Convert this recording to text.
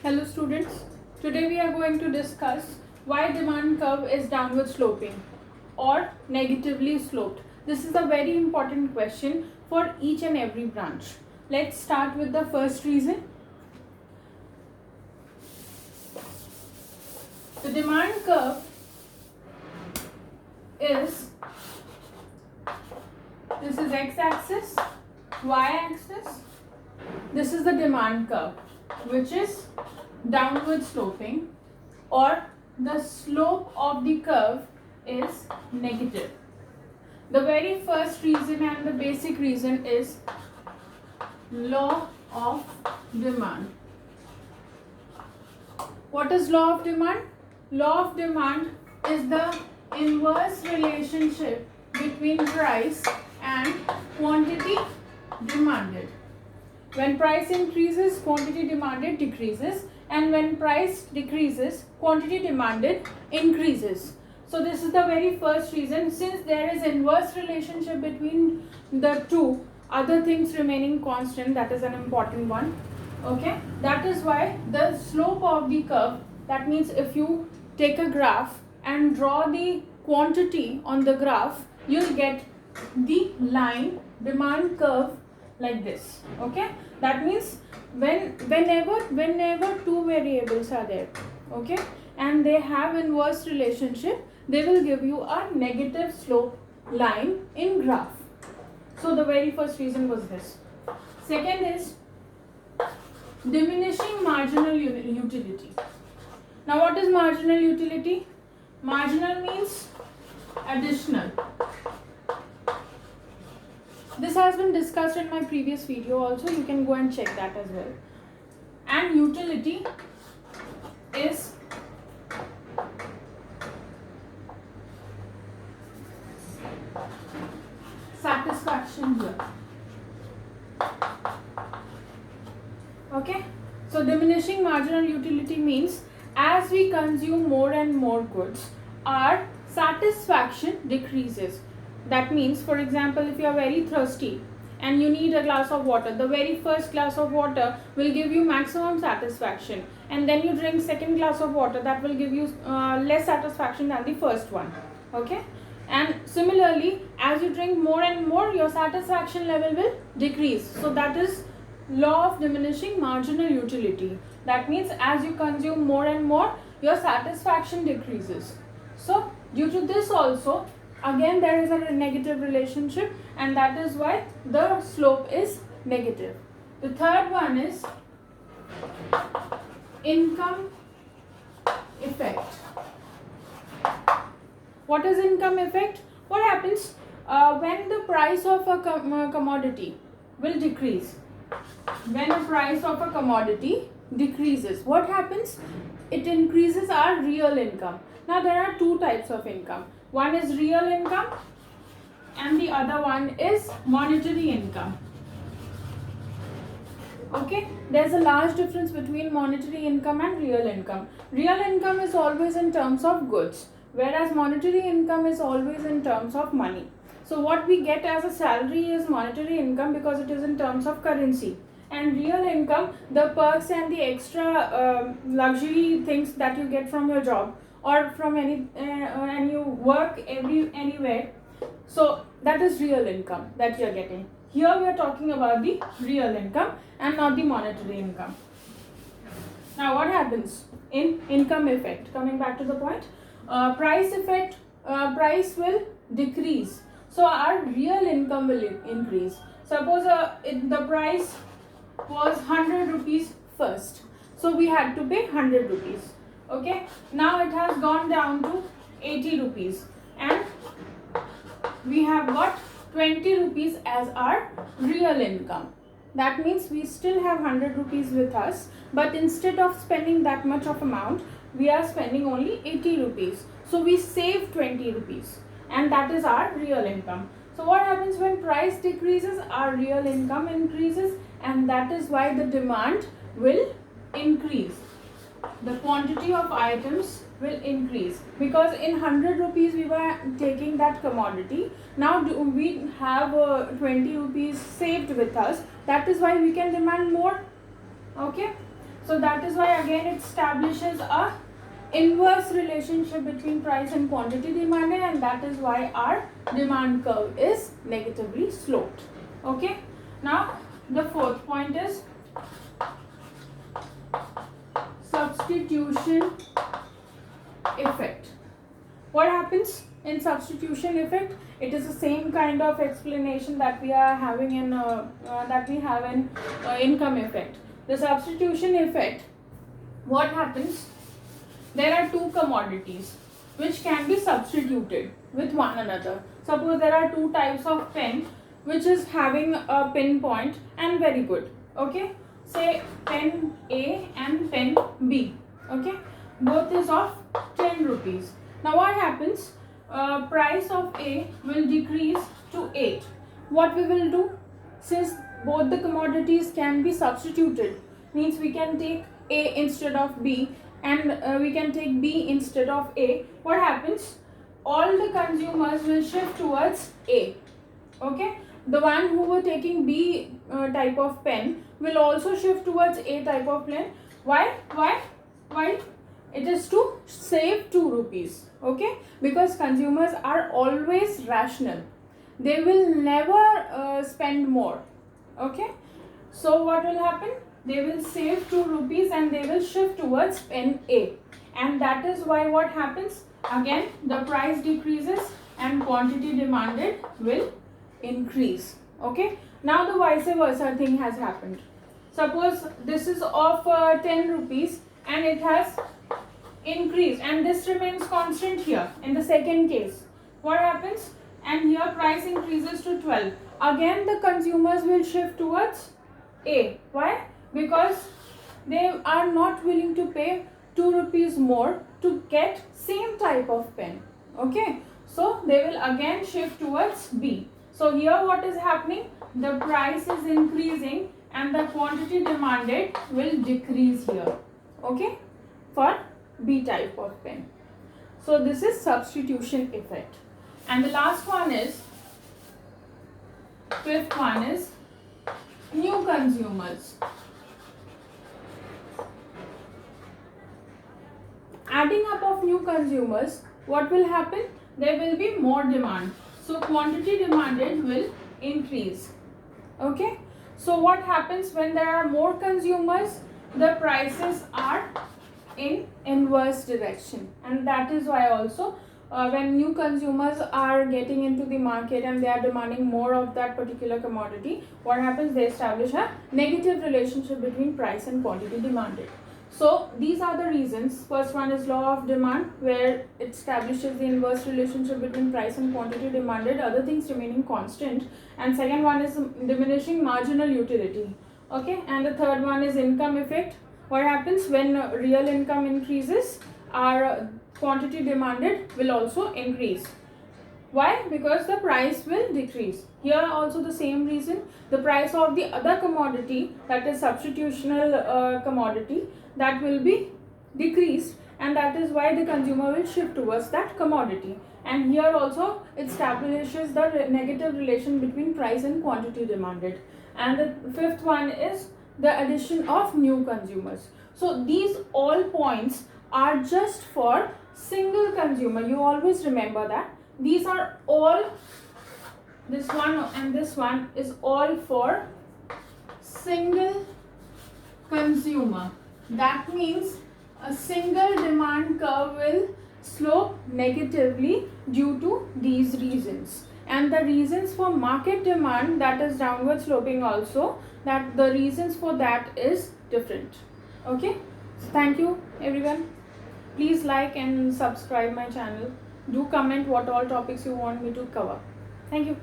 Hello students, today we are going to discuss why demand curve is downward sloping or negatively sloped. This is a very important question for each and every branch. Let's start with the first reason. The demand curve is, this is x-axis, y-axis, this is the demand curve which is downward sloping, or the slope of the curve is negative. The very first reason and the basic reason is law of demand. What is law of demand? Law of demand is the inverse relationship between price and quantity demanded. When price increases, quantity demanded decreases, and when price decreases, quantity demanded increases. So this is the very first reason. Since there is inverse relationship between the two, other things remaining constant, that is an important one. Okay, that is why the slope of the curve, that means if you take a graph and draw the quantity on the graph, you'll get the line demand curve like this. Okay, that means whenever two variables are there, okay, and they have inverse relationship, they will give you a negative slope line in graph. So the very first reason was this. Second is diminishing marginal utility. Now what is marginal utility? Marginal means additional. This has been discussed in my previous video also, you can go and check that as well. And utility is satisfaction here. Okay, so diminishing marginal utility means as we consume more and more goods, our satisfaction decreases. That means, for example, if you are very thirsty and you need a glass of water, the very first glass of water will give you maximum satisfaction, and then you drink second glass of water, that will give you less satisfaction than the first one. Okay, and similarly, as you drink more and more, your satisfaction level will decrease. So that is law of diminishing marginal utility. That means as you consume more and more, your satisfaction decreases. So due to this also, again there is a negative relationship, and that is why the slope is negative. The third one is income effect. What is income effect? What happens when the price of a commodity will decrease? When the price of a commodity decreases, what happens? It increases our real income. Now there are two types of income. One is real income and the other one is monetary income. Okay, there's a large difference between monetary income and real income. Real income is always in terms of goods, whereas monetary income is always in terms of money. So what we get as a salary is monetary income because it is in terms of currency. And real income, the perks and the extra luxury things that you get from your job or from any and you work anywhere. So that is real income that you are getting. Here we are talking about the real income and not the monetary income. Now what happens in income effect? Coming back to the point, price effect, price will decrease. So our real income will increase. Suppose the price was 100 rupees first. So we had to pay 100 rupees. Okay. Now it has gone down to 80 rupees. And we have got 20 rupees as our real income. That means we still have 100 rupees with us, but instead of spending that much of amount, we are spending only 80 rupees. So we save 20 rupees, and that is our real income. So what happens when price decreases? Our real income increases, and that is why the demand will increase. The quantity of items will increase, because in 100 rupees we were taking that commodity. Now we have 20 rupees saved with us. That is why we can demand more. Okay, So that is why again it establishes a inverse relationship between price and quantity demanded, and that is why our demand curve is negatively sloped. Okay, now the fourth point is substitution effect. What happens in substitution effect? It is the same kind of explanation that we are having in income effect. The substitution effect, what happens? There are two commodities which can be substituted with one another. Suppose there are two types of pen which is having a pinpoint and very good. Okay, say pen A and pen B. Okay, both is of 10 rupees. Now what happens? Price of A will decrease to 8. What we will do, since both the commodities can be substituted, means we can take A instead of B, and we can take B instead of A. What happens? All the consumers will shift towards A. Okay, the one who were taking B type of pen will also shift towards A type of pen. Why? It is to save 2 rupees. Okay, because consumers are always rational, they will never spend more. Okay, so what will happen? They will save 2 rupees and they will shift towards pen A, and that is why what happens? Again the price decreases and quantity demanded will increase. Okay, now the vice versa thing has happened. Suppose this is of 10 rupees and it has increased, and this remains constant here in the second case. What happens? And here price increases to 12. Again the consumers will shift towards A. Why? Because they are not willing to pay 2 rupees more to get same type of pen. Okay, so they will again shift towards B. So here what is happening? The price is increasing and the quantity demanded will decrease here. Okay, for B type of pen. So this is substitution effect. And the last one is, fifth one is new consumers. Adding up of new consumers, what will happen? There will be more demand. So quantity demanded will increase. Okay. So what happens when there are more consumers? The prices are in inverse direction, and that is why also when new consumers are getting into the market and they are demanding more of that particular commodity, what happens? They establish a negative relationship between price and quantity demanded. So these are the reasons. First one is law of demand, where it establishes the inverse relationship between price and quantity demanded, other things remaining constant. And second one is diminishing marginal utility. Okay, and the third one is income effect. What happens when real income increases, our quantity demanded will also increase. Why? Because the price will decrease. Here also the same reason. The price of the other commodity, that is substitutional commodity, that will be decreased, and that is why the consumer will shift towards that commodity. And here also it establishes the negative relation between price and quantity demanded. And the fifth one is the addition of new consumers. So these all points are just for single consumer. You always remember that. These are all, this one and this one is all for single consumer. That means a single demand curve will slope negatively due to these reasons. And the reasons for market demand, that is downward sloping also, that the reasons for that is different. Okay, so thank you everyone. Please like and subscribe my channel. Do comment what all topics you want me to cover. Thank you.